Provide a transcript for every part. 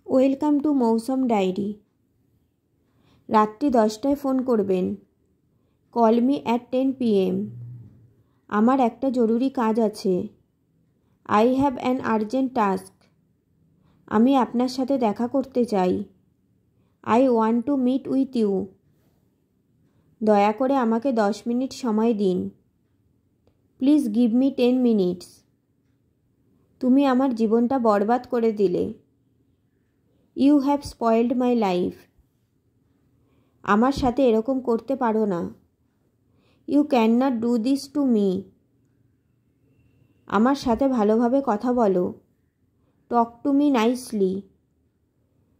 Welcome to Mousam diary. রাত্রি 10টায় phone করবেন। Call me at 10 PM। আমার একটা জরুরি কাজ আছে। I have an urgent task. আমি আপনার সাথে দেখা করতে চাই। I want to meet with you. দয়া করে আমাকে 10 মিনিট সময় দিন। Please give me 10 minutes. তুমি আমার জীবনটা বরবাদ করে দিলে। You have spoiled my life. আমার সাথে এরকম করতে পারো না। You can not do this to me. আমার সাথে ভালোভাবে কথা বলো। Talk to me nicely.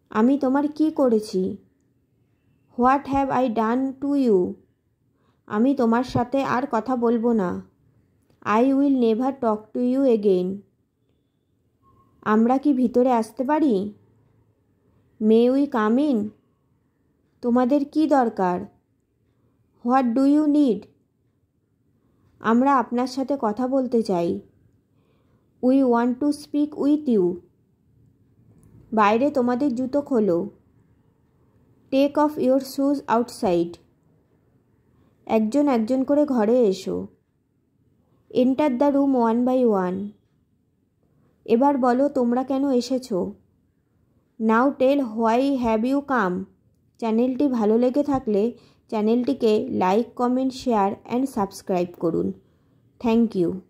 আমি তোমার কি করেছি? What have I done to you? আমি তোমার সাথে আর কথা বলবো না। I will never talk to you again. আমরা কি ভিতরে আসতে পারি? May we come in? তোমাদের কি দরকার? What do you need? আমরা আপনার সাথে কথা বলতে চাই। We want to speak with you. বাইরে তোমাদের জুতো খোলো। Take off your shoes outside. একজন একজন করে ঘরে এসো। Enter the room 1 by 1। এবার বলো তোমরা কেন এসেছো। Now tell why have you come. চ্যানেলটি ভালো লেগে থাকলে চ্যানেলটিকে like, comment, share and subscribe করুন। Thank you.